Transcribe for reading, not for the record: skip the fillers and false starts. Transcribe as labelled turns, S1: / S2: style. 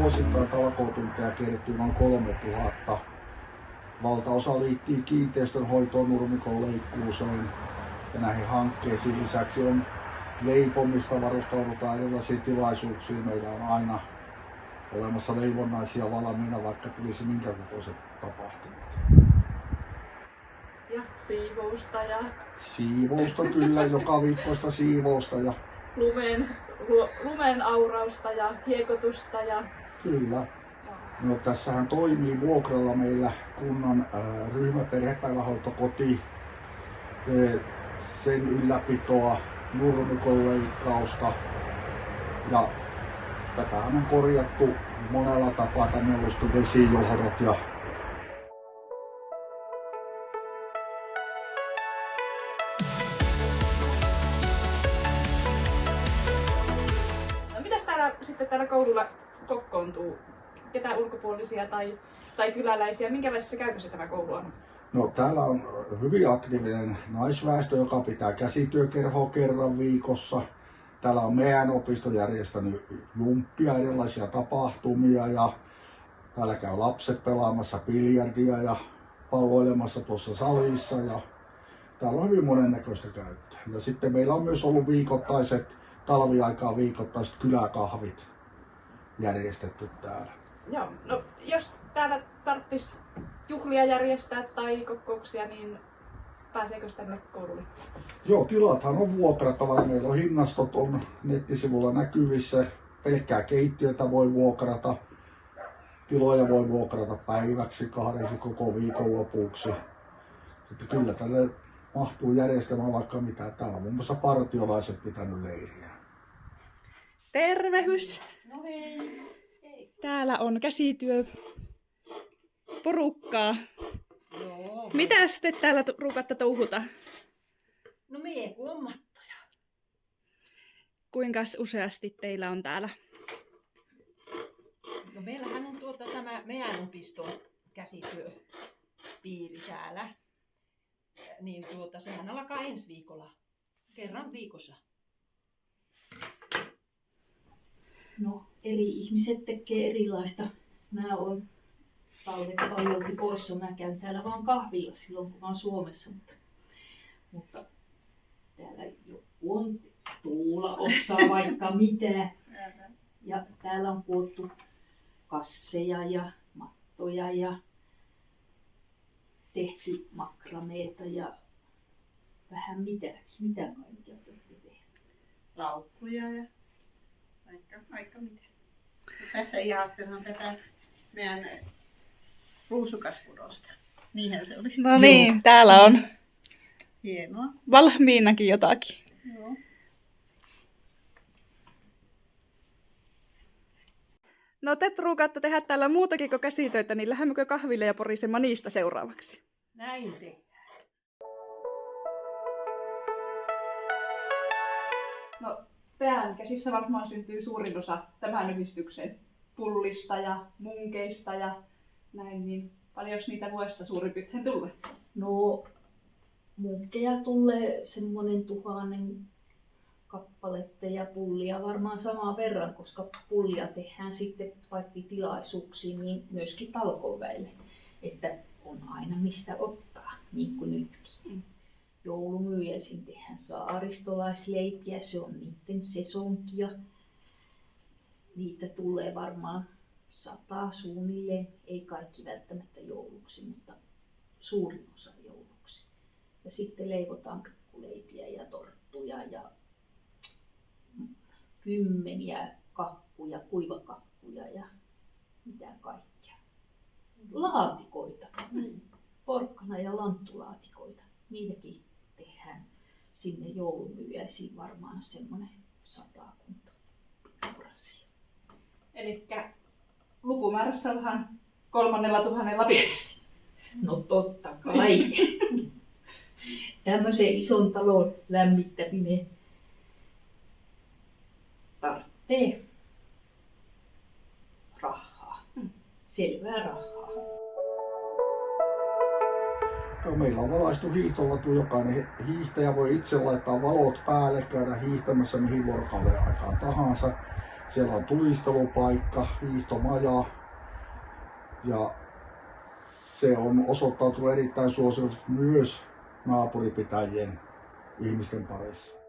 S1: vuosittain talkootunteja kertyy noin 3000. Valtaosa liittyy kiinteistönhoitoon, nurmikon leikkuuseen, Ja näihin hankkeisiin lisäksi on leipomista, varustaudutaan erilaisiin tilaisuuksiin. Meillä on aina olemassa leivonnaisia valmiina, vaikka tulisi minkä kokoiset tapahtumat.
S2: Ja siivousta ja
S1: Siivousta kyllä, joka viikkoista siivousta. Ja
S2: lumen aurausta ja hiekotusta. Ja
S1: kyllä. No, tässähän toimii vuokralla meillä kunnan ryhmäperhepäivähoitokoti, sen ylläpitoa, nurmikon leikkausta ja tätähän on korjattu monella tapaa, tänne on ollut vesijohdot ja
S2: no, mitäs täällä koululla kokoontuu? Ketä ulkopuolisia tai kyläläisiä? Minkälaisessa käytössä tämä koulu on?
S1: no, täällä on hyvin aktiivinen naisväestö, joka pitää käsityökerhoa kerran viikossa. Täällä on meidän opisto järjestänyt jumppia, erilaisia tapahtumia ja täällä käy lapset pelaamassa biljardia ja palloilemassa tuossa salissa ja täällä on hyvin monennäköistä käyttöä. Ja sitten meillä on myös ollut talviaikaa viikoittaiset kyläkahvit järjestetty täällä.
S2: Joo, no jos täällä tarvitsisi juhlia järjestää tai kokouksia, niin pääseekö tänne koululle?
S1: Joo, tilathan on vuokrattava. Meillä on hinnastot on nettisivulla näkyvissä. Pelkkää keittiötä voi vuokrata. Tiloja voi vuokrata päiväksi, 2 koko viikon lopuksi. Että kyllä tälle mahtuu järjestämään vaikka mitä. Täällä on muun muassa partiolaiset pitänyt leiriä.
S2: Tervehys!
S3: No hei!
S2: Täällä on käsityöporukkaa.
S3: Joo.
S2: Mitäs te täällä ruukatta touhuta?
S3: No mie kun on mattoja.
S2: Kuinka useasti teillä on täällä?
S3: No meillähän on tämä meidän opiston käsityöpiiri täällä. Niin sehän alkaa ensi viikolla. Kerran viikossa.
S4: No, eri ihmiset tekee erilaista. Mä oon talvet paljolti poissa. Mä käyn täällä vaan kahvilla silloin, kun mä oon Suomessa. Mutta täällä joku on Tuula osaa vaikka mitä. Ja täällä on kuottu kasseja ja mattoja ja tehty makrameeta ja vähän mitäkin. Mitä kaikkea te olette tehneet?
S5: Laukkuja ja aika mitä. Tässä ihastellaan tätä meidän ruusukaskudosta. Niinhän se oli.
S2: No niin, täällä on
S5: Hienoa.
S2: valmiinakin jotakin.
S5: Joo.
S2: No te ruukaatte tehdä täällä muutakin kuin käsitöitä, niin lähdemmekö kahville ja porisemaan niistä seuraavaksi?
S3: Näin tehdään.
S2: No teidän käsissä varmaan syntyy suurin osa tämän yhdistyksen pullista ja munkeista ja näin, niin paljon niitä vuodessa suurin piirtein tulee?
S4: No, munkkeja tulee semmoinen 1000 kappaletta ja pullia varmaan samaan verran, koska pullia tehdään sitten paitsi tilaisuuksiin, niin myöskin talkoväille. Että on aina mistä ottaa, niin kuin nytkin. Joulumyyjäisin tehdään saaristolaisleipiä, se on niiden sesonkia. Niitä tulee varmaan 100 suunnilleen, ei kaikki välttämättä jouluksi, mutta suurin osa jouluksi. Ja sitten leivotaan pikkuleipiä ja torttuja ja kymmeniä kakkuja, kuivakakkuja ja mitä kaikkea. Laatikoita, porkkana- ja lanttulaatikoita, niitäkin tehdään sinne joulumyyjäisiin varmaan semmoinen 100 pikkurasia.
S2: Elikkä lukumäärässä ollaan 3000 piiristä.
S4: No totta kai. Tämmöisen ison talon lämmittäminen tarvitsee rahaa. Selvää rahaa.
S1: No, meillä on valaistu hiihtolatu, jokainen hiihtäjä voi itse laittaa valot päälle, käydä hiihtämässä mihin vuorokauden aikaan tahansa. Siellä on tulistelupaikka, hiihtomaja ja se on osoittautunut erittäin suosituksi myös naapuripitäjien ihmisten parissa.